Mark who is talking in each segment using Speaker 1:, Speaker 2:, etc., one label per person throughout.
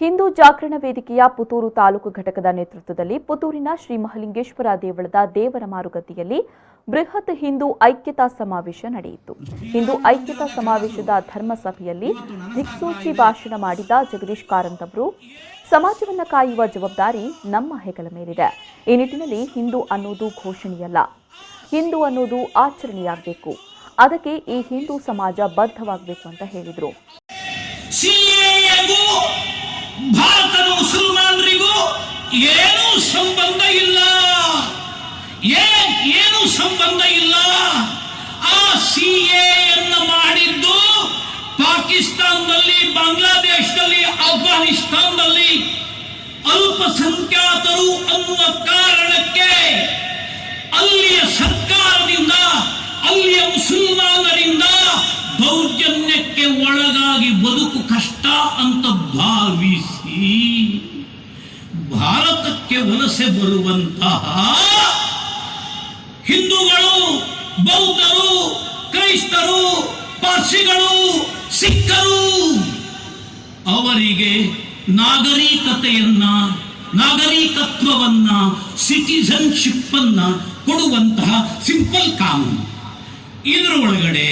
Speaker 1: ಹಿಂದೂ ಜಾಗರಣ ವೇದಿಕೆಯ ಪುತ್ತೂರು ತಾಲೂಕು ಘಟಕದ ನೇತೃತ್ವದಲ್ಲಿ ಪುತ್ತೂರಿನ ಶ್ರೀ ಮಹಾಲಿಂಗೇಶ್ವರ ದೇವಳದ ದೇವರ ಮಾರುಗದ್ದೆಯಲ್ಲಿ ಬೃಹತ್ ಹಿಂದೂ ಐಕ್ಯತಾ ಸಮಾವೇಶ ನಡೆಯಿತು. ಹಿಂದೂ ಐಕ್ಯತಾ ಸಮಾವೇಶದ ಧರ್ಮಸಭೆಯಲ್ಲಿ ದಿಕ್ಸೂಚಿ ಭಾಷಣ ಮಾಡಿದ ಜಗದೀಶ್ ಕಾರಂತ್ ಅವರು, ಸಮಾಜವನ್ನು ಕಾಯುವ ಜವಾಬ್ದಾರಿ ನಮ್ಮ ಹೆಗಲ ಮೇಲಿದೆ. ಈ ನಿಟ್ಟಿನಲ್ಲಿ ಹಿಂದೂ ಅನ್ನೋದು ಘೋಷಣೆಯಲ್ಲ, ಹಿಂದೂ ಅನ್ನೋದು ಆಚರಣೆಯಾಗಬೇಕು. ಅದಕ್ಕೆ ಈ ಹಿಂದೂ ಸಮಾಜ ಬದ್ಧವಾಗಬೇಕು ಅಂತ ಹೇಳಿದರು.
Speaker 2: ಭಾರತದ ಮುಸಲ್ಮಾನರಿಗೂ ಏನೂ ಸಂಬಂಧ ಇಲ್ಲ, ಏನು ಸಂಬಂಧ ಇಲ್ಲ. ಆ ಸಿಎಯನ್ನು ಮಾಡಿದ್ದು ಪಾಕಿಸ್ತಾನದಲ್ಲಿ, ಬಾಂಗ್ಲಾದೇಶದಲ್ಲಿ, ಅಫ್ಘಾನಿಸ್ತಾನದಲ್ಲಿ ಅಲ್ಪಸಂಖ್ಯಾತರು ಅನ್ನುವ ಕಾರಣಕ್ಕೆ ಅಲ್ಲಿಯ ಸರ್ಕಾರದಿಂದ, ಅಲ್ಲಿಯ ಮುಸಲ್ಮಾನರಿಂದ ದೌರ್ಜನ್ಯಕ್ಕೆ ಒಳಗಾಗಿ ಬದುಕು ಕಷ್ಟ ಅಂತ ಭಾವಿಸಿ ಭಾರತಕ್ಕೆ ವಲಸೆ ಬರುವಂತಹ ಹಿಂದೂಗಳು, ಬೌದ್ಧರು, ಕ್ರೈಸ್ತರು, ಪಾರ್ಸಿಗಳು, ಸಿಖ್ಖರು ಅವರಿಗೆ ನಾಗರಿಕತ್ವವನ್ನ, ಸಿಟಿಜನ್ಶಿಪ್ ಅನ್ನ ಕೊಡುವಂತಹ ಸಿಂಪಲ್ ಕಾನೂನು. ಇದರ ಒಳಗಡೆ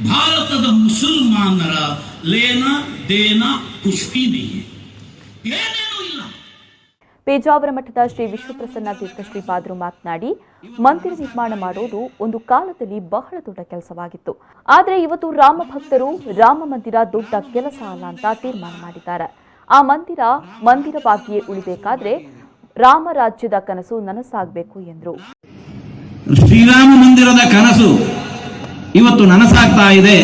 Speaker 2: ಭಾರತದ ಮುಸಲ್ಮಾನರ ಲೇನ ದೇನ ಕುಷ್ಕೀನಿ ಏನೇನೂ ಇಲ್ಲ.
Speaker 1: ಪೇಜಾವರ ಮಠದ ಶ್ರೀ ವಿಶ್ವಪ್ರಸನ್ನ ತೀರ್ಥ ಶ್ರೀಪಾದರು ಮಾತನಾಡಿ, ಮಂದಿರ ನಿರ್ಮಾಣ ಮಾಡೋದು ಒಂದು ಕಾಲದಲ್ಲಿ ಬಹಳ ದೊಡ್ಡ ಕೆಲಸವಾಗಿತ್ತು. ಆದರೆ ಇವತ್ತು ರಾಮ ಭಕ್ತರು ರಾಮ ಮಂದಿರ ದೊಡ್ಡ ಕೆಲಸ ಅಲ್ಲ ಅಂತ ತೀರ್ಮಾನ ಮಾಡಿದ್ದಾರೆ. ಆ ಮಂದಿರವಾಗಿಯೇ ಉಳಿಬೇಕಾದ್ರೆ ರಾಮ ರಾಜ್ಯದ ಕನಸು ನನಸಾಗಬೇಕು ಎಂದರು.
Speaker 3: ಶ್ರೀರಾಮ ಮಂದಿರದ ಕನಸು ಇವತ್ತು ನನಸಾಗ್ತಾ ಇದೆ.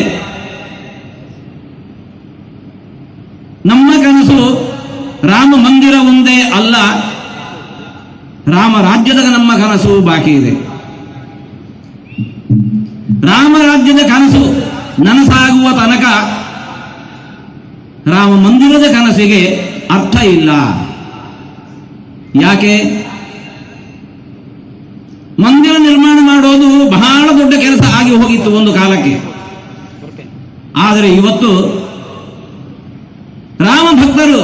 Speaker 3: ನಮ್ಮ ಕನಸು ರಾಮ ಮಂದಿರ ಒಂದೇ ಅಲ್ಲ, ರಾಮ ರಾಜ್ಯದ ನಮ್ಮ ಕನಸು ಬಾಕಿ ಇದೆ. ರಾಮ ರಾಜ್ಯದ ಕನಸು ನನಸಾಗುವ ತನಕ ರಾಮ ಮಂದಿರದ ಕನಸಿಗೆ ಅರ್ಥ ಇಲ್ಲ. ಯಾಕೆ? ಮಂದಿರ ನಿರ್ಮಾಣ ಮಾಡೋದು ಬಹಳ ದೊಡ್ಡ ಕೆಲಸ ಆಗಿ ಹೋಗಿತ್ತು ಒಂದು ಕಾಲಕ್ಕೆ. ಆದರೆ ಇವತ್ತು ರಾಮ ಭಕ್ತರು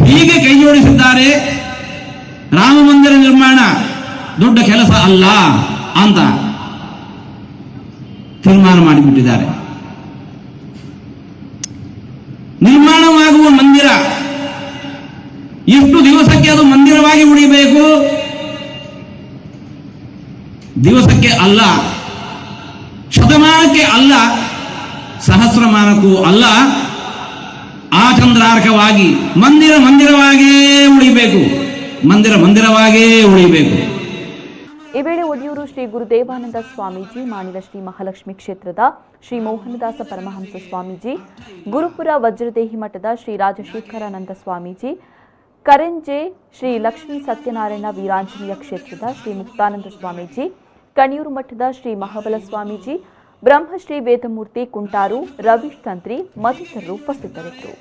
Speaker 3: ಹೀಗೆ ಕೈ ಜೋಡಿಸಿದ್ದಾರೆ, ರಾಮ ಮಂದಿರ ನಿರ್ಮಾಣ ದೊಡ್ಡ ಕೆಲಸ ಅಲ್ಲ ಅಂತ ತೀರ್ಮಾನ ಮಾಡಿಬಿಟ್ಟಿದ್ದಾರೆ. ನಿರ್ಮಾಣವಾಗುವ ಮಂದಿರ ಎಷ್ಟು ದಿವಸಕ್ಕೆ ಅದು ಮಂದಿರವಾಗಿ ಉಳಿಬೇಕು? ದಿವಸಕ್ಕೆ ಅಲ್ಲ, ಶತಮಾನಕ್ಕೆ ಅಲ್ಲ, ಸಹಸ್ರಮಾನಕ್ಕೂ ಅಲ್ಲ, ಆಚಂದ್ರಾರ್ಕವಾಗಿ ಮಂದಿರವಾಗೇ ಉಳಿಬೇಕು, ಮಂದಿರವಾಗೇ ಉಳಿಬೇಕು.
Speaker 1: ಈ ವೇಳೆ ಒಡಿಯೂರು ಶ್ರೀ ಗುರುದೇವಾನಂದ ಸ್ವಾಮೀಜಿ, ಮಾಣಿಲ ಶ್ರೀ ಮಹಾಲಕ್ಷ್ಮಿ ಕ್ಷೇತ್ರದ ಶ್ರೀ ಮೋಹನದಾಸ ಪರಮಹಂಸ ಸ್ವಾಮೀಜಿ, ಗುರುಪುರ ವಜ್ರದೇಹಿ ಮಠದ ಶ್ರೀ ರಾಜಶೇಖರಾನಂದ ಸ್ವಾಮೀಜಿ, ಕರೆಂಜೆ ಶ್ರೀ ಲಕ್ಷ್ಮೀ ಸತ್ಯನಾರಾಯಣ ವೀರಾಂಜನೇಯ ಕ್ಷೇತ್ರದ ಶ್ರೀ ಮುಕ್ತಾನಂದ ಸ್ವಾಮೀಜಿ, ಕಣಿಯೂರು ಮಠದ ಶ್ರೀ ಮಹಾಬಲ ಸ್ವಾಮೀಜಿ, ಬ್ರಹ್ಮಶ್ರೀ ವೇದಮೂರ್ತಿ ಕುಂಟಾರು, ರವೀಶ್ ತಂತ್ರಿ ಮತ್ತಿತರರು ಉಪಸ್ಥಿತರಿದ್ದರು.